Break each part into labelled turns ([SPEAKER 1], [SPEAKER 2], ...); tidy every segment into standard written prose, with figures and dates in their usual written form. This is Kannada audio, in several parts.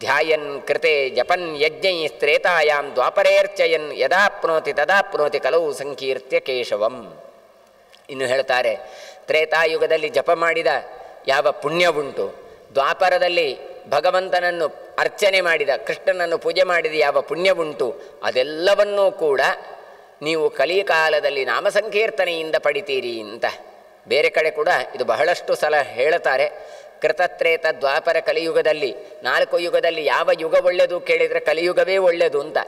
[SPEAKER 1] ಧ್ಯಾಯನ್ ಕೃತೆ ಜಪನ್ ಯಜ್ಞೈ ತ್ರೇತಾಯಾಂ ದ್ವಾಪರೇರ್ಚಯನ್ ಯದಾಪ್ನೋತಿ ತದಾಪ್ನೋತಿ ಕಲವು ಸಂಕೀರ್ತ್ಯ ಕೇಶವಂ. ಇನ್ನು ಹೇಳ್ತಾರೆ, ತ್ರೇತಾಯುಗದಲ್ಲಿ ಜಪ ಮಾಡಿದ ಯಾವ ಪುಣ್ಯವುಂಟು, ದ್ವಾಪರದಲ್ಲಿ ಭಗವಂತನನ್ನು ಅರ್ಚನೆ ಮಾಡಿದ, ಕೃಷ್ಣನನ್ನು ಪೂಜೆ ಮಾಡಿದ ಯಾವ ಪುಣ್ಯವುಂಟು, ಅದೆಲ್ಲವನ್ನೂ ಕೂಡ ನೀವು ಕಲಿಕಾಲದಲ್ಲಿ ನಾಮ ಸಂಕೀರ್ತನೆಯಿಂದ ಪಡಿತೀರಿ ಅಂತ ಬೇರೆ ಕಡೆ ಕೂಡ ಇದು ಬಹಳಷ್ಟು ಸಲ ಹೇಳುತ್ತಾರೆ. ಕೃತತ್ರೇತ ದ್ವಾಪರ ಕಲಿಯುಗದಲ್ಲಿ 4 ಯುಗದಲ್ಲಿ ಯಾವ ಯುಗ ಒಳ್ಳೆಯದು ಕೇಳಿದರೆ ಕಲಿಯುಗವೇ ಒಳ್ಳೆಯದು ಅಂತ.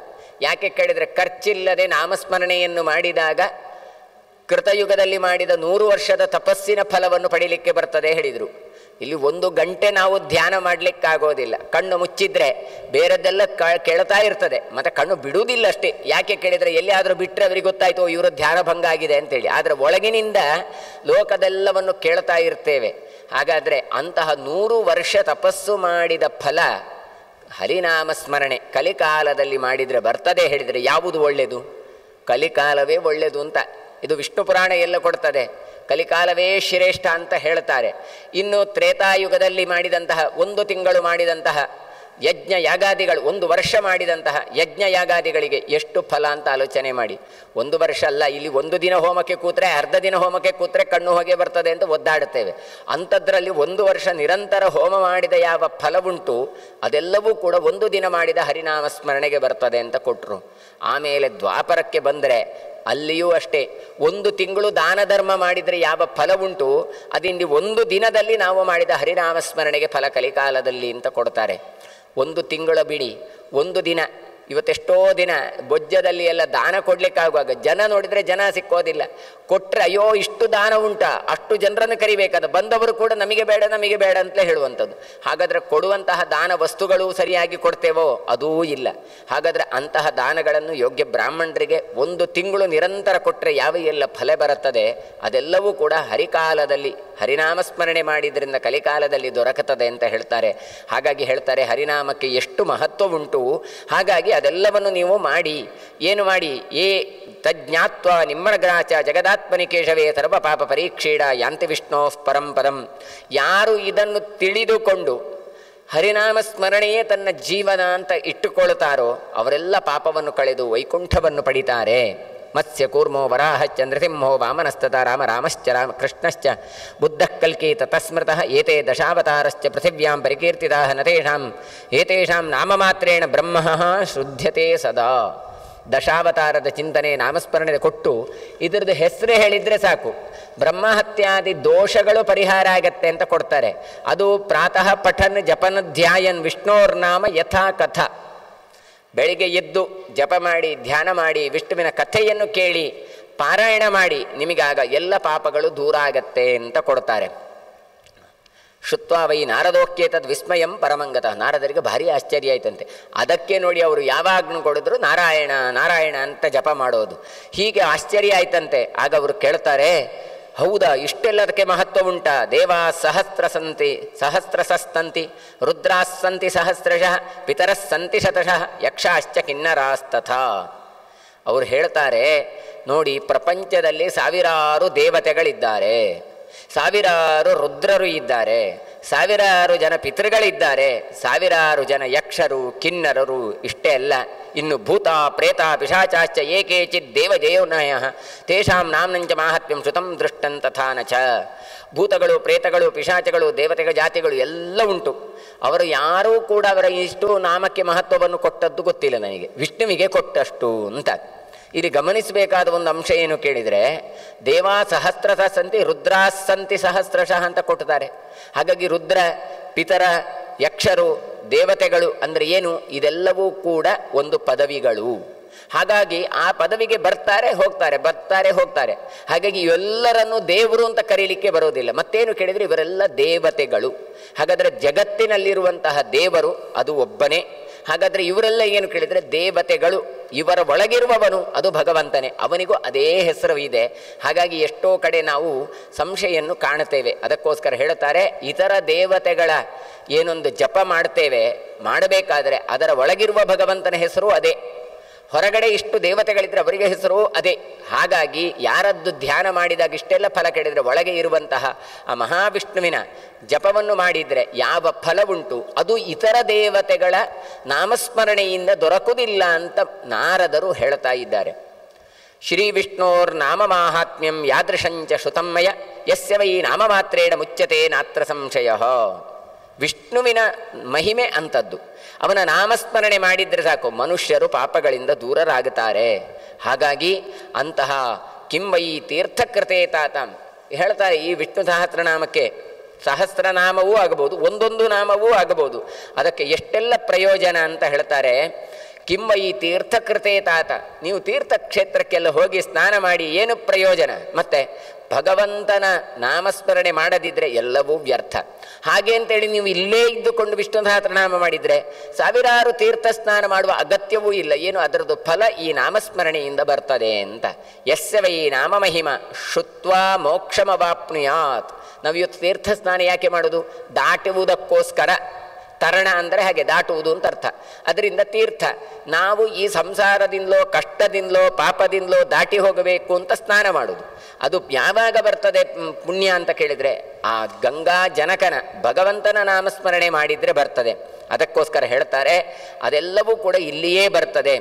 [SPEAKER 1] ಯಾಕೆ ಕೇಳಿದರೆ ಖರ್ಚಿಲ್ಲದೆ ನಾಮಸ್ಮರಣೆಯನ್ನು ಮಾಡಿದಾಗ ಕೃತಯುಗದಲ್ಲಿ ಮಾಡಿದ 100 ವರ್ಷದ ತಪಸ್ಸಿನ ಫಲವನ್ನು ಪಡೀಲಿಕ್ಕೆ ಬರ್ತದೆ ಹೇಳಿದರು. ಇಲ್ಲಿ 1 ಗಂಟೆ ನಾವು ಧ್ಯಾನ ಮಾಡಲಿಕ್ಕಾಗೋದಿಲ್ಲ. ಕಣ್ಣು ಮುಚ್ಚಿದ್ರೆ ಬೇರೆದ್ದೆಲ್ಲ ಕೇಳ್ತಾ ಇರ್ತದೆ, ಮತ್ತು ಕಣ್ಣು ಬಿಡುವುದಿಲ್ಲ ಅಷ್ಟೇ. ಯಾಕೆ ಕೇಳಿದರೆ ಎಲ್ಲಿಯಾದರೂ ಬಿಟ್ಟರೆ ಅವರಿಗೆ ಗೊತ್ತಾಯಿತು ಇವರು ಧ್ಯಾನ ಭಂಗ ಆಗಿದೆ ಅಂತೇಳಿ. ಆದರೆ ಒಳಗಿನಿಂದ ಲೋಕದೆಲ್ಲವನ್ನು ಕೇಳ್ತಾ ಇರ್ತೇವೆ. ಹಾಗಾದರೆ ಅಂತಹ 100 ವರ್ಷ ತಪಸ್ಸು ಮಾಡಿದ ಫಲ ಹರಿನಾಮ ಸ್ಮರಣೆ ಕಲಿಕಾಲದಲ್ಲಿ ಮಾಡಿದರೆ ಬರ್ತದೆ ಹೇಳಿದರೆ ಯಾವುದು ಒಳ್ಳೆಯದು? ಕಲಿಕಾಲವೇ ಒಳ್ಳೆಯದು ಅಂತ ಇದು ವಿಷ್ಣು ಪುರಾಣ ಎಲ್ಲ ಕೊಡ್ತದೆ. ಕಲಿಕಾಲವೇ ಶ್ರೇಷ್ಠ ಅಂತ ಹೇಳ್ತಾರೆ. ಇನ್ನು ತ್ರೇತಾಯುಗದಲ್ಲಿ ಮಾಡಿದಂತಹ 1 ತಿಂಗಳು ಮಾಡಿದಂತಹ ಯಜ್ಞ ಯಾಗಾದಿಗಳು, 1 ವರ್ಷ ಮಾಡಿದಂತಹ ಯಜ್ಞ ಯಾಗಾದಿಗಳಿಗೆ ಎಷ್ಟು ಫಲ ಅಂತ ಆಲೋಚನೆ ಮಾಡಿ. 1 ವರ್ಷ ಅಲ್ಲ, ಇಲ್ಲಿ 1 ದಿನ ಹೋಮಕ್ಕೆ ಕೂತ್ರೆ, ಅರ್ಧ ದಿನ ಹೋಮಕ್ಕೆ ಕೂತ್ರೆ ಕಣ್ಣು ಹೊಗೆ ಬರ್ತದೆ ಅಂತ ಒದ್ದಾಡುತ್ತೇವೆ. ಅಂಥದ್ರಲ್ಲಿ 1 ವರ್ಷ ನಿರಂತರ ಹೋಮ ಮಾಡಿದ ಯಾವ ಫಲವುಂಟು ಅದೆಲ್ಲವೂ ಕೂಡ 1 ದಿನ ಮಾಡಿದ ಹರಿನಾಮ ಸ್ಮರಣೆಗೆ ಬರ್ತದೆ ಅಂತ ಕೊಟ್ಟರು. ಆಮೇಲೆ ದ್ವಾಪರಕ್ಕೆ ಬಂದರೆ ಅಲ್ಲಿಯೂ ಅಷ್ಟೇ, 1 ತಿಂಗಳು ದಾನ ಧರ್ಮ ಮಾಡಿದರೆ ಯಾವ ಫಲವುಂಟು ಅದಿಲ್ಲಿ 1 ದಿನದಲ್ಲಿ ನಾವು ಮಾಡಿದ ಹರಿನಾಮ ಸ್ಮರಣೆಗೆ ಫಲ ಕಲಿಕಾಲದಲ್ಲಿ ಅಂತ ಕೊಡ್ತಾರೆ. 1 ತಿಂಗಳ ಬಿಡಿ, 1 ದಿನ. ಇವತ್ತೆಷ್ಟೋ ದಿನ ಬೊಜ್ಜದಲ್ಲಿ ಎಲ್ಲ ದಾನ ಕೊಡಲಿಕ್ಕಾಗುವಾಗ ಜನ ನೋಡಿದರೆ ಜನ ಸಿಕ್ಕೋದಿಲ್ಲ. ಕೊಟ್ಟರೆ ಅಯ್ಯೋ ಇಷ್ಟು ದಾನ ಉಂಟಾ, ಅಷ್ಟು ಜನರನ್ನು ಕರಿಬೇಕಾದ, ಬಂದವರು ಕೂಡ ನಮಗೆ ಬೇಡ ನಮಗೆ ಬೇಡ ಅಂತಲೇ ಹೇಳುವಂಥದ್ದು. ಹಾಗಾದರೆ ಕೊಡುವಂತಹ ದಾನ ವಸ್ತುಗಳು ಸರಿಯಾಗಿ ಕೊಡ್ತೇವೋ? ಅದೂ ಇಲ್ಲ. ಹಾಗಾದರೆ ಅಂತಹ ದಾನಗಳನ್ನು ಯೋಗ್ಯ ಬ್ರಾಹ್ಮಣರಿಗೆ 1 ತಿಂಗಳು ನಿರಂತರ ಕೊಟ್ಟರೆ ಯಾವ ಎಲ್ಲ ಫಲ ಬರುತ್ತದೆ ಅದೆಲ್ಲವೂ ಕೂಡ ಹರಿಕಾಲದಲ್ಲಿ ಹರಿನಾಮಸ್ಮರಣೆ ಮಾಡಿದ್ರಿಂದ ಕಲಿಕಾಲದಲ್ಲಿ ದೊರಕುತ್ತದೆ ಅಂತ ಹೇಳ್ತಾರೆ. ಹಾಗಾಗಿ ಹೇಳ್ತಾರೆ ಹರಿನಾಮಕ್ಕೆ ಎಷ್ಟು ಮಹತ್ವ ಉಂಟು. ಹಾಗಾಗಿ ಅದೆಲ್ಲವನ್ನು ನೀವು ಮಾಡಿ. ಏನು ಮಾಡಿ? ಏ ತಜ್ಞಾತ್ವ ನಿಮ್ಮಗ್ರಾಚ ಜಗದಾತ್ಮನಿ ಕೇಶವೇ ಸರ್ವ ಪಾಪ ಪರೀಕ್ಷೀಡ ಯಾಂತಿ ವಿಷ್ಣೋ ಪರಂಪರಂ. ಯಾರು ಇದನ್ನು ತಿಳಿದುಕೊಂಡು ಹರಿನಾಮ ಸ್ಮರಣೆಯೇ ತನ್ನ ಜೀವನ ಅಂತ ಇಟ್ಟುಕೊಳ್ತಾರೋ ಅವರೆಲ್ಲ ಪಾಪವನ್ನು ಕಳೆದು ವೈಕುಂಠವನ್ನು ಪಡಿತಾರೆ. ಮತ್ಸ್ಯ ಕೂರ್ಮೋ ವರಾಹಶ್ಚ ನೃಸಿಂಹೋ ವಾಮನಸ್ತತ ರಾಮಶ್ಚ ಕೃಷ್ಣಶ್ಚ ಬುದ್ಧಃ ಕಲ್ಕೀತ ತಸ್ಮೃತಃ ಏತೆ ದಶಾವತಾರಶ್ಚ ಪೃಥಿವ್ಯಾಂ ಪರಿಕೀರ್ತಿತಾಃ ನತೇಷಾಂ ಏತೇಷಾಂ ನಾಮಮಾತ್ರೇಣ ಬ್ರಹ್ಮ ಶುದ್ಧತೆ ಸದಾ. ದಶಾವತಾರದ ಚಿಂತನೆ ನಾಮಸ್ಮರಣೆ ಕೊಟ್ಟು ಇದರದ್ದು ಹೆಸರೇ ಹೇಳಿದರೆ ಸಾಕು, ಬ್ರಹ್ಮಹತ್ಯಾದಿ ದೋಷಗಳು ಪರಿಹಾರ ಆಗತ್ತೆ ಅಂತ ಕೊಡ್ತಾರೆ. ಅದು ಪ್ರಾತಃ ಪಠನ್ ಜಪನ್ ಧ್ಯಾಯನ್ ವಿಷ್ಣೋರ್ನಾಮ ಯಥಾ ಕಥಾ. ಬೆಳಿಗ್ಗೆ ಎದ್ದು ಜಪ ಮಾಡಿ ಧ್ಯಾನ ಮಾಡಿ ವಿಷ್ಣುವಿನ ಕಥೆಯನ್ನು ಕೇಳಿ ಪಾರಾಯಣ ಮಾಡಿ ನಿಮಗಾಗ ಎಲ್ಲ ಪಾಪಗಳು ದೂರ ಆಗತ್ತೆ ಅಂತ ಕೊಡ್ತಾರೆ. ಶುತ್ವಾ ವೈ ನಾರದೋಕ್ಯೇತದ್ ವಿಸ್ಮಯಂ ಪರಮಂಗತಃ. ನಾರದರಿಗೆ ಭಾರಿ ಆಶ್ಚರ್ಯ ಆಯ್ತಂತೆ. ಅದಕ್ಕೆ ನೋಡಿ ಅವರು ಯಾವಾಗಲೂ ಕೊಡಿದ್ರು ನಾರಾಯಣ ನಾರಾಯಣ ಅಂತ ಜಪ ಮಾಡೋದು. ಹೀಗೆ ಆಶ್ಚರ್ಯ ಆಯ್ತಂತೆ. ಆಗ ಅವರು ಕೇಳ್ತಾರೆ, ಹೌದಾ ಇಷ್ಟೆಲ್ಲದಕ್ಕೆ ಮಹತ್ವ ಉಂಟಾ? ದೇವಾ ಸಹಸ್ರಸಸ್ತಂತಿ ರುದ್ರಾಸ್ಸಂತಿ ಸಹಸ್ರಶಃ ಪಿತರಸ್ಸಂತಿ ಶತಶಃ ಯಕ್ಷಾಶ್ಚ ಕಿನ್ನರಾಸ್ತಥಾ. ಅವರು ಹೇಳ್ತಾರೆ, ನೋಡಿ ಪ್ರಪಂಚದಲ್ಲಿ ಸಾವಿರಾರು ದೇವತೆಗಳಿದ್ದಾರೆ, ಸಾವಿರಾರು ರುದ್ರರು ಇದ್ದಾರೆ, ಸಾವಿರಾರು ಜನ ಪಿತೃಗಳಿದ್ದಾರೆ, ಸಾವಿರಾರು ಜನ ಯಕ್ಷರು ಕಿನ್ನರರು. ಇಷ್ಟೇ ಅಲ್ಲ, ಇನ್ನು ಭೂತ ಪ್ರೇತ ಪಿಶಾಚಾಶ್ಚ ಏಕೇಚಿತ್ ದೇವಜಯೋನಯ ತೇಷಾಂ ನಾಮ್ನಂಚ ಮಾಹಾತ್ಮ್ಯಂ ಶ್ರುತಂ ದೃಷ್ಟಂ ತಥಾ ನಚ. ಭೂತಗಳು ಪ್ರೇತಗಳು ಪಿಶಾಚಗಳು ದೇವತೆಗಳ ಜಾತಿಗಳು ಎಲ್ಲ ಉಂಟು. ಅವರು ಯಾರೂ ಕೂಡ ಅವರ ಇಷ್ಟು ನಾಮಕ್ಕೆ ಮಹತ್ವವನ್ನು ಕೊಟ್ಟದ್ದು ಗೊತ್ತಿಲ್ಲ ನನಗೆ, ವಿಷ್ಣುವಿಗೆ ಕೊಟ್ಟಷ್ಟು ಅಂತ. ಇಲ್ಲಿ ಗಮನಿಸಬೇಕಾದ ಒಂದು ಅಂಶ ಏನು ಕೇಳಿದರೆ, ದೇವಾ ಸಹಸ್ರಶಃ ಸಂತಿ ರುದ್ರಾಸ್ಸಂತಿ ಸಹಸ್ರಶಃ ಅಂತ ಕೊಡ್ತಾರೆ. ಹಾಗಾಗಿ ರುದ್ರ ಪಿತರ ಯಕ್ಷರು ದೇವತೆಗಳು ಅಂದರೆ ಏನು? ಇದೆಲ್ಲವೂ ಕೂಡ ಒಂದು ಪದವಿಗಳು. ಹಾಗಾಗಿ ಆ ಪದವಿಗೆ ಬರ್ತಾರೆ ಹೋಗ್ತಾರೆ ಬರ್ತಾರೆ ಹೋಗ್ತಾರೆ. ಹಾಗಾಗಿ ಇವೆಲ್ಲರನ್ನು ದೇವರು ಅಂತ ಕರೀಲಿಕ್ಕೆ ಬರೋದಿಲ್ಲ. ಮತ್ತೇನು ಕೇಳಿದರೆ ಇವರೆಲ್ಲ ದೇವತೆಗಳು. ಹಾಗಾದರೆ ಜಗತ್ತಿನಲ್ಲಿರುವಂತಹ ದೇವರು ಅದು ಒಬ್ಬನೇ. ಹಾಗಾದರೆ ಇವರೆಲ್ಲ ಏನು ಕೇಳಿದರೆ ದೇವತೆಗಳು. ಇವರ ಒಳಗಿರುವವನು ಅದು ಭಗವಂತನೇ, ಅವನಿಗೂ ಅದೇ ಹೆಸರು ಇದೆ. ಹಾಗಾಗಿ ಎಷ್ಟೋ ಕಡೆ ನಾವು ಸಂಶಯನ್ನು ಕಾಣುತ್ತೇವೆ. ಅದಕ್ಕೋಸ್ಕರ ಹೇಳುತ್ತಾರೆ, ಇತರ ದೇವತೆಗಳ ಏನೊಂದು ಜಪ ಮಾಡ್ತೇವೆ ಮಾಡಬೇಕಾದರೆ ಅದರ ಒಳಗಿರುವ ಭಗವಂತನ ಹೆಸರು ಅದೇ, ಹೊರಗಡೆ ಇಷ್ಟು ದೇವತೆಗಳಿದ್ರೆ ಅವರಿಗೆ ಹೆಸರು ಅದೇ. ಹಾಗಾಗಿ ಯಾರದ್ದು ಧ್ಯಾನ ಮಾಡಿದಾಗ ಇಷ್ಟೆಲ್ಲ ಫಲ ಕೇಳಿದರೆ ಒಳಗೆ ಇರುವಂತಹ ಆ ಮಹಾವಿಷ್ಣುವಿನ ಜಪವನ್ನು ಮಾಡಿದರೆ ಯಾವ ಫಲವುಂಟು ಅದು ಇತರ ದೇವತೆಗಳ ನಾಮಸ್ಮರಣೆಯಿಂದ ದೊರಕುವುದಿಲ್ಲ ಅಂತ ನಾರದರು ಹೇಳ್ತಾ ಇದ್ದಾರೆ. ಶ್ರೀ ವಿಷ್ಣೋರ್ ನಾಮ ಮಾಹಾತ್ಮ್ಯಂ ಯಾದೃಶಂಚ ಶ್ರುತಮ್ಮಯ ಯಸ್ಯ ವೈ ನಾಮ ಮಾತ್ರೇಣ ಮುಚ್ಯತೆ ನಾತ್ರ ಸಂಶಯ. ವಿಷ್ಣುವಿನ ಮಹಿಮೆ ಅಂಥದ್ದು. ಅವನ ನಾಮಸ್ಮರಣೆ ಮಾಡಿದರೆ ಸಾಕು ಮನುಷ್ಯರು ಪಾಪಗಳಿಂದ ದೂರರಾಗುತ್ತಾರೆ. ಹಾಗಾಗಿ ಅಂತಹ ಕಿಂವೈ ತೀರ್ಥಕೃತೆ ತಾತ ಹೇಳ್ತಾರೆ. ಈ ವಿಷ್ಣು ಸಹಸ್ರನಾಮಕ್ಕೆ ಸಹಸ್ರನಾಮವೂ ಆಗಬಹುದು, ಒಂದೊಂದು ನಾಮವೂ ಆಗಬಹುದು. ಅದಕ್ಕೆ ಎಷ್ಟೆಲ್ಲ ಪ್ರಯೋಜನ ಅಂತ ಹೇಳ್ತಾರೆ. ಕಿಂವೈ ತೀರ್ಥಕೃತೆ ತಾತ, ನೀವು ತೀರ್ಥಕ್ಷೇತ್ರಕ್ಕೆಲ್ಲ ಹೋಗಿ ಸ್ನಾನ ಮಾಡಿ ಏನು ಪ್ರಯೋಜನ? ಮತ್ತೆ ಭಗವಂತನ ನಾಮಸ್ಮರಣೆ ಮಾಡದಿದ್ದರೆ ಎಲ್ಲವೂ ವ್ಯರ್ಥ. ಹಾಗೆ ಅಂತೇಳಿ ನೀವು ಇಲ್ಲೇ ಇದ್ದುಕೊಂಡು ವಿಷ್ಣು ಸಹಸ್ರನಾಮ ಮಾಡಿದರೆ ಸಾವಿರಾರು ತೀರ್ಥ ಸ್ನಾನ ಮಾಡುವ ಅಗತ್ಯವೂ ಇಲ್ಲ. ಏನು ಅದರದ್ದು ಫಲ ಈ ನಾಮಸ್ಮರಣೆಯಿಂದ ಬರ್ತದೆ ಅಂತ. ಯಸ್ಯ ವೈ ನಾಮ ಮಹಿಮ ಶ್ರುತ್ವಾ ಮೋಕ್ಷಮವಾಪ್ನುಯಾತ್. ನಾವು ಇವತ್ತು ತೀರ್ಥ ಸ್ನಾನ ಯಾಕೆ ಮಾಡೋದು? ದಾಟುವುದಕ್ಕೋಸ್ಕರ. ತರಣ ಅಂದರೆ ಹಾಗೆ ದಾಟುವುದು ಅಂತ ಅರ್ಥ. ಅದರಿಂದ ತೀರ್ಥ ನಾವು ಈ ಸಂಸಾರದಿಂದಲೋ ಕಷ್ಟದಿಂದಲೋ ಪಾಪದಿಂದಲೋ ದಾಟಿ ಹೋಗಬೇಕು ಅಂತ ಸ್ನಾನ ಮಾಡೋದು. ಅದು ಯಾವಾಗ ಬರ್ತದೆ ಪುಣ್ಯ ಅಂತ ಕೇಳಿದರೆ ಆ ಗಂಗಾ ಜನಕನ ಭಗವಂತನ ನಾಮಸ್ಮರಣೆ ಮಾಡಿದರೆ ಬರ್ತದೆ. ಅದಕ್ಕೋಸ್ಕರ ಹೇಳ್ತಾರೆ ಅದೆಲ್ಲವೂ ಕೂಡ ಇಲ್ಲಿಯೇ ಬರ್ತದೆ.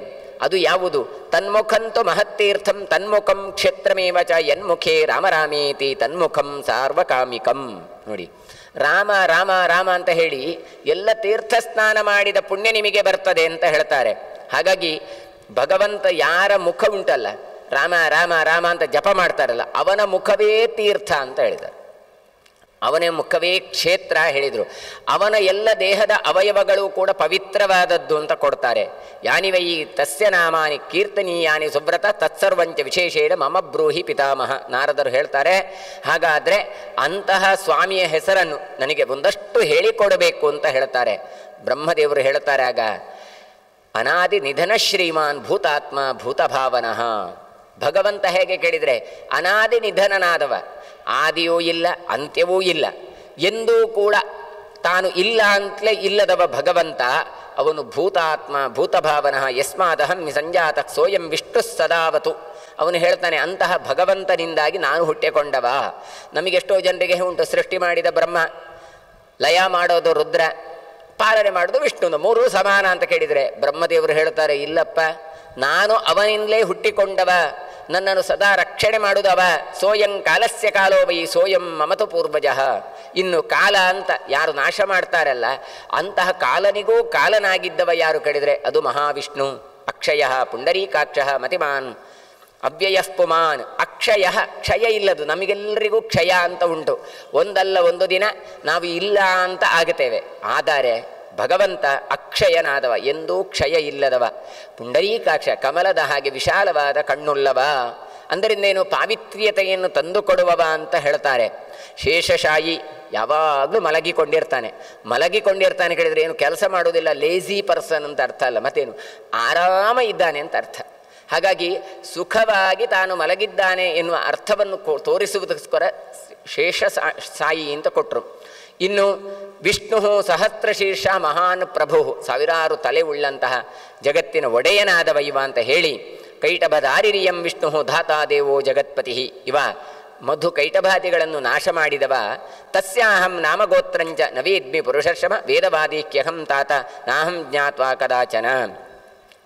[SPEAKER 1] ಅದು ಯಾವುದು? ತನ್ಮುಖಂತು ಮಹತ್ತೀರ್ಥಂ ತನ್ಮುಖಂ ಕ್ಷೇತ್ರಮೇವ ಚ ಯನ್ಮುಖೇ ರಾಮರಾಮೇತಿ ತನ್ಮುಖಂ ಸಾರ್ವಕಾಮಿಕಂ. ನೋಡಿ, ರಾಮ ರಾಮ ರಾಮ ಅಂತ ಹೇಳಿ ಎಲ್ಲ ತೀರ್ಥ ಸ್ನಾನ ಮಾಡಿದ ಪುಣ್ಯ ನಿಮಗೆ ಬರ್ತದೆ ಅಂತ ಹೇಳ್ತಾರೆ. ಹಾಗಾಗಿ ಭಗವಂತ ಯಾರ ಮುಖ ಉಂಟಲ್ಲ, ರಾಮ ರಾಮ ರಾಮ ಅಂತ ಜಪ ಮಾಡ್ತಾರಲ್ಲ, ಅವನ ಮುಖವೇ ತೀರ್ಥ ಅಂತ ಹೇಳಿದ್ದಾರೆ. ಅವನ ಮುಖವೇ ಕ್ಷೇತ್ರ ಹೇಳಿದರು. ಅವನ ಎಲ್ಲ ದೇಹದ ಅವಯವಗಳು ಕೂಡ ಪವಿತ್ರವಾದದ್ದು ಅಂತ ಕೊಡ್ತಾರೆ. ಯಾನಿವೈ ತಸ್ಯ ನಾಮಾನಿ ಕೀರ್ತನೀಯಾನಿ ಸುಬ್ರತ ತತ್ಸರ್ವಂಚ ವಿಶೇಷೇಣ ಮಮ ಬ್ರೂಹಿ ಪಿತಾಮಹ. ನಾರದರು ಹೇಳ್ತಾರೆ, ಹಾಗಾದರೆ ಅಂತಹ ಸ್ವಾಮಿಯ ಹೆಸರನ್ನು ನನಗೆ ಒಂದಷ್ಟು ಹೇಳಿಕೊಡಬೇಕು ಅಂತ ಹೇಳ್ತಾರೆ. ಬ್ರಹ್ಮದೇವರು ಹೇಳ್ತಾರೆ ಆಗ, ಅನಾದಿ ನಿಧನ ಶ್ರೀಮಾನ್ ಭೂತಾತ್ಮ ಭೂತಭಾವನಃ. ಭಗವಂತ ಹೇಗೆ ಕೇಳಿದರೆ ಅನಾದಿ ನಿಧನನಾದವ, ಆದಿಯೂ ಇಲ್ಲ ಅಂತ್ಯವೂ ಇಲ್ಲ, ಎಂದೂ ಕೂಡ ತಾನು ಇಲ್ಲ ಅಂತಲೇ ಇಲ್ಲದವ ಭಗವಂತ. ಅವನು ಭೂತಾತ್ಮ ಭೂತಭಾವನಃ ಯಸ್ಮಾದಹಂ ಸಂಜಾತ ಸೋಯಂ ವಿಷ್ಣು ಸದಾವತು. ಅವನು ಹೇಳ್ತಾನೆ, ಅಂತಹ ಭಗವಂತನಿಂದಾಗಿ ನಾನು ಹುಟ್ಟಿಕೊಂಡವ. ನಮಗೆಷ್ಟೋ ಜನರಿಗೆ ಉಂಟು, ಸೃಷ್ಟಿ ಮಾಡಿದ ಬ್ರಹ್ಮ, ಲಯ ಮಾಡೋದು ರುದ್ರ, ಪಾಲನೆ ಮಾಡೋದು ವಿಷ್ಣುನು, ಮೂರೂ ಸಮಾನ ಅಂತ ಕೇಳಿದರೆ ಬ್ರಹ್ಮದೇವರು ಹೇಳ್ತಾರೆ, ಇಲ್ಲಪ್ಪ, ನಾನು ಅವನಿಂದಲೇ ಹುಟ್ಟಿಕೊಂಡವ, ನನ್ನನ್ನು ಸದಾ ರಕ್ಷಣೆ ಮಾಡುವುದವ. ಸೋಯಂ ಕಾಲಸ್ಯ ಕಾಲೋ ವೈ ಸೋಯಂ ಮಮತು ಪೂರ್ವಜಃ. ಇನ್ನು ಕಾಲ ಅಂತ ಯಾರು ನಾಶ ಮಾಡ್ತಾರಲ್ಲ, ಅಂತಹ ಕಾಲನಿಗೂ ಕಾಲನಾಗಿದ್ದವ ಯಾರು ಕೇಳಿದರೆ ಅದು ಮಹಾವಿಷ್ಣು. ಅಕ್ಷಯ ಪುಂಡರೀಕಾಕ್ಷ ಮತಿಮಾನ್ ಅವ್ಯಯ ಪುಮಾನ್. ಅಕ್ಷಯ ಕ್ಷಯ ಇಲ್ಲದು, ನಮಗೆಲ್ಲರಿಗೂ ಕ್ಷಯ ಅಂತ ಉಂಟು. ಒಂದಲ್ಲ ಒಂದು ದಿನ ನಾವು ಇಲ್ಲ ಅಂತ ಆಗುತ್ತೇವೆ. ಆದರೆ ಭಗವಂತ ಅಕ್ಷಯನಾದವ, ಎಂದೂ ಕ್ಷಯ ಇಲ್ಲದವ. ಪುಂಡರೀಕಾಕ್ಷ ಕಮಲದ ಹಾಗೆ ವಿಶಾಲವಾದ ಕಣ್ಣುಳ್ಳವ. ಅಂದರಿಂದೇನು ಪಾವಿತ್ರ್ಯತೆಯನ್ನು ತಂದುಕೊಡುವವ ಅಂತ ಹೇಳ್ತಾರೆ. ಶೇಷಶಾಯಿ ಯಾವಾಗಲೂ ಮಲಗಿಕೊಂಡಿರ್ತಾನೆ ಕೇಳಿದರೆ ಏನು ಕೆಲಸ ಮಾಡೋದಿಲ್ಲ, ಲೇಜಿ ಪರ್ಸನ್ ಅಂತ ಅರ್ಥ ಅಲ್ಲ, ಮತ್ತೇನು ಆರಾಮ ಇದ್ದಾನೆ ಅಂತ ಅರ್ಥ. ಹಾಗಾಗಿ ಸುಖವಾಗಿ ತಾನು ಮಲಗಿದ್ದಾನೆ ಎನ್ನುವ ಅರ್ಥವನ್ನು ತೋರಿಸುವುದಕ್ಕೋಸ್ಕರ ಶೇಷಶಾಯಿ ಅಂತ ಕೊಟ್ಟರು. ಇನ್ನು ವಿಷ್ಣು ಸಹಸ್ರಶೀರ್ಷ ಮಹಾನ್ ಪ್ರಭು, ಸಾವಿರಾರು ತಲೆ ಉಳ್ಳಂತಹ ಜಗತ್ತಿನ ಒಡೆಯನಾದವ ಇವ ಅಂತ ಹೇಳಿ, ಕೈಟಭದಾರಿರಿಯಂ ವಿಷ್ಣು ಧಾತಾ ದೇವೋ ಜಗತ್ಪತಿ. ಇವ ಮಧು ಕೈಟಭಾದಿಗಳನ್ನು ನಾಶ ಮಾಡಿದವ. ತಸ್ಯಾಹಂ ನಾಮಗೋತ್ರಂಚ ನವೇದ್ಮಿ ಪುರುಷರ್ಷಮ ವೇದವಾದಿಕ್ಯಹಂ ತಾತ ನಾಹಂ ಜ್ಞಾತ್ವಾ ಕದಾಚನ.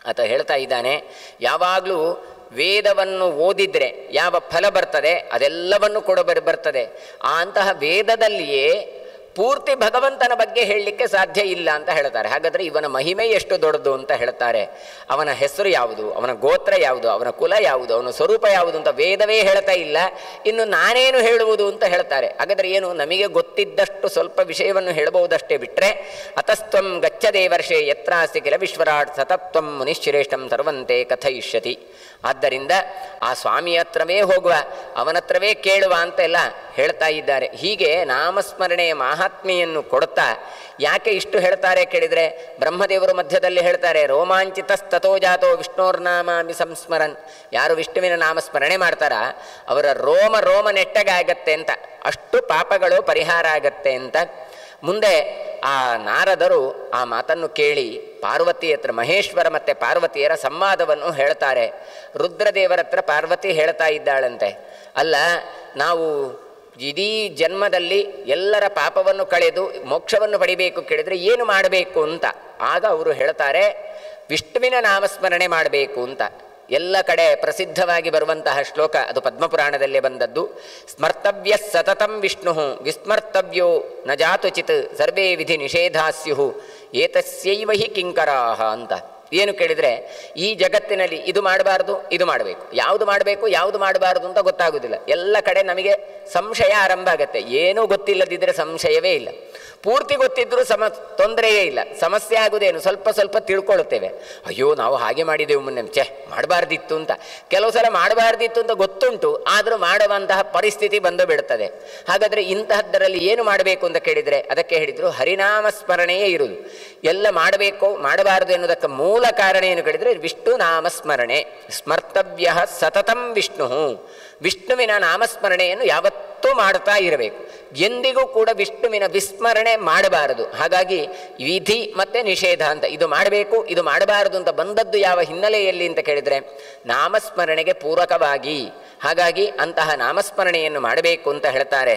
[SPEAKER 1] ಆತ ಹೇಳ್ತಾ ಇದ್ದಾನೆ, ಯಾವಾಗಲೂ ವೇದವನ್ನು ಓದಿದರೆ ಯಾವ ಫಲ ಬರ್ತದೆ ಅದೆಲ್ಲವನ್ನು ಕೂಡ ಬರ್ತದೆ. ಅಂತಹ ವೇದದಲ್ಲಿಯೇ ಪೂರ್ತಿ ಭಗವಂತನ ಬಗ್ಗೆ ಹೇಳಲಿಕ್ಕೆ ಸಾಧ್ಯ ಇಲ್ಲ ಅಂತ ಹೇಳ್ತಾರೆ. ಹಾಗಾದರೆ ಇವನ ಮಹಿಮೆ ಎಷ್ಟು ದೊಡ್ಡದು ಅಂತ ಹೇಳ್ತಾರೆ. ಅವನ ಹೆಸರು ಯಾವುದು, ಅವನ ಗೋತ್ರ ಯಾವುದು, ಅವನ ಕುಲ ಯಾವುದು, ಅವನ ಸ್ವರೂಪ ಯಾವುದು ಅಂತ ವೇದವೇ ಹೇಳ್ತಾ ಇಲ್ಲ. ಇನ್ನು ನಾನೇನು ಹೇಳುವುದು ಅಂತ ಹೇಳ್ತಾರೆ. ಹಾಗಾದರೆ ಏನು, ನಮಗೆ ಗೊತ್ತಿದ್ದಷ್ಟು ಸ್ವಲ್ಪ ವಿಷಯವನ್ನು ಹೇಳಬಹುದಷ್ಟೇ ಬಿಟ್ಟರೆ, ಅತಸ್ತ್ವಂ ಗಚ್ಚದೇವರ್ಷೆ ಯತ್ರಾಸ್ತಿ ಕಿಲ ವಿಶ್ವರಾಟ್ ಸತತ್ವಂ ಮುನಿಶ್ರೇಷ್ಠಂ ಸರ್ವಂತೆ ಕಥಯಿಷ್ಯತಿ. ಆದ್ದರಿಂದ ಆ ಸ್ವಾಮಿ ಹತ್ರವೇ ಹೋಗುವ, ಅವನತ್ರವೇ ಕೇಳುವ ಅಂತೆಲ್ಲ ಹೇಳ್ತಾ ಇದ್ದಾರೆ. ಹೀಗೆ ನಾಮಸ್ಮರಣೆಯ ಮಹಾತ್ಮೆಯನ್ನು ಕೊಡುತ್ತಾ ಯಾಕೆ ಇಷ್ಟು ಹೇಳ್ತಾರೆ ಕೇಳಿದರೆ, ಬ್ರಹ್ಮದೇವರು ಮಧ್ಯದಲ್ಲಿ ಹೇಳ್ತಾರೆ, ರೋಮಾಂಚಿತಸ್ತೋ ಜಾತೋ ವಿಷ್ಣೋರ್ನಾಮಾಮಿ ಸಂಸ್ಮರನ್. ಯಾರು ವಿಷ್ಣುವಿನ ನಾಮಸ್ಮರಣೆ ಮಾಡ್ತಾರ ಅವರ ರೋಮ ನೆಟ್ಟಗಾಗತ್ತೆ ಅಂತ, ಅಷ್ಟು ಪಾಪಗಳು ಪರಿಹಾರ ಆಗತ್ತೆ ಅಂತ. ಮುಂದೆ ಆ ನಾರದರು ಆ ಮಾತನ್ನು ಕೇಳಿ ಪಾರ್ವತಿ ಹತ್ರ ಮಹೇಶ್ವರ ಮತ್ತು ಪಾರ್ವತಿಯರ ಸಂವಾದವನ್ನು ಹೇಳ್ತಾರೆ. ರುದ್ರದೇವರ ಹತ್ರ ಪಾರ್ವತಿ ಹೇಳ್ತಾ ಇದ್ದಾಳಂತೆ, ಅಲ್ಲ ನಾವು ಇಡೀ ಜನ್ಮದಲ್ಲಿ ಎಲ್ಲರ ಪಾಪವನ್ನು ಕಳೆದು ಮೋಕ್ಷವನ್ನು ಪಡಿಬೇಕು ಕೇಳಿದರೆ ಏನು ಮಾಡಬೇಕು ಅಂತ. ಆಗ ಅವರು ಹೇಳ್ತಾರೆ ವಿಷ್ಣುವಿನ ನಾಮಸ್ಮರಣೆ ಮಾಡಬೇಕು ಅಂತ. ಎಲ್ಲ ಕಡೆ ಪ್ರಸಿದ್ಧವಾಗಿ ಬರುವಂತಹ ಶ್ಲೋಕ ಅದು ಪದ್ಮಪುರಾಣದಲ್ಲೇ ಬಂದದ್ದು. ಸ್ಮರ್ತವ್ಯ ಸತತಂ ವಿಷ್ಣು ವಿಸ್ಮರ್ತವ್ಯೋ ನ ಜಾತುಚಿತ್ ಸರ್ವೇ ವಿಧಿ ನಿಷೇಧಾಸ್ಯು ಏತಸ್ಯೈವ ಹಿ ಕಿಂಕರಾಹ ಅಂತ. ಏನು ಕೇಳಿದರೆ ಈ ಜಗತ್ತಿನಲ್ಲಿ ಇದು ಮಾಡಬಾರ್ದು ಇದು ಮಾಡಬೇಕು, ಯಾವುದು ಮಾಡಬೇಕು ಯಾವುದು ಮಾಡಬಾರ್ದು ಅಂತ ಗೊತ್ತಾಗೋದಿಲ್ಲ. ಎಲ್ಲ ಕಡೆ ನಮಗೆ ಸಂಶಯ ಆರಂಭ ಆಗತ್ತೆ. ಏನೂ ಗೊತ್ತಿಲ್ಲದಿದ್ದರೆ ಸಂಶಯವೇ ಇಲ್ಲ, ಪೂರ್ತಿ ಗೊತ್ತಿದ್ದರೂ ತೊಂದರೆಯೇ ಇಲ್ಲ. ಸಮಸ್ಯೆ ಆಗುವುದೇನು, ಸ್ವಲ್ಪ ಸ್ವಲ್ಪ ತಿಳ್ಕೊಳ್ಳುತ್ತೇವೆ. ಅಯ್ಯೋ ನಾವು ಹಾಗೆ ಮಾಡಿದೆವು ಮೊನ್ನೆ, ಮಾಡಬಾರ್ದಿತ್ತು ಅಂತ. ಕೆಲವು ಸಲ ಮಾಡಬಾರ್ದಿತ್ತು ಅಂತ ಗೊತ್ತುಂಟು, ಆದರೂ ಮಾಡುವಂತಹ ಪರಿಸ್ಥಿತಿ ಬಂದು ಬಿಡುತ್ತದೆ. ಹಾಗಾದರೆ ಇಂತಹದ್ದರಲ್ಲಿ ಏನು ಮಾಡಬೇಕು ಅಂತ ಕೇಳಿದರೆ ಅದಕ್ಕೆ ಹೇಳಿದರು ಹರಿನಾಮ ಸ್ಮರಣೆಯೇ ಇರುವುದು. ಎಲ್ಲ ಮಾಡಬೇಕು ಮಾಡಬಾರದು ಎನ್ನುವುದಕ್ಕೆ ಮೂಲ ಕಾರಣ ಏನು ಕೇಳಿದರೆ ವಿಷ್ಣು ನಾಮಸ್ಮರಣೆ. ಸ್ಮರ್ತವ್ಯ ಸತತಂ ವಿಷ್ಣು, ವಿಷ್ಣುವಿನ ನಾಮಸ್ಮರಣೆಯನ್ನು ಯಾವತ್ತೂ ಮಾಡ್ತಾ ಇರಬೇಕು. ಎಂದಿಗೂ ಕೂಡ ವಿಷ್ಣುವಿನ ವಿಸ್ಮರಣೆ ಮಾಡಬಾರದು. ಹಾಗಾಗಿ ವಿಧಿ ಮತ್ತು ನಿಷೇಧ ಅಂತ ಇದು ಮಾಡಬೇಕು ಇದು ಮಾಡಬಾರದು ಅಂತ ಬಂದದ್ದು ಯಾವ ಹಿನ್ನೆಲೆಯಲ್ಲಿ ಅಂತ ಕೇಳಿದರೆ ನಾಮಸ್ಮರಣೆಗೆ ಪೂರಕವಾಗಿ. ಹಾಗಾಗಿ ಅಂತಹ ನಾಮಸ್ಮರಣೆಯನ್ನು ಮಾಡಬೇಕು ಅಂತ ಹೇಳ್ತಾರೆ.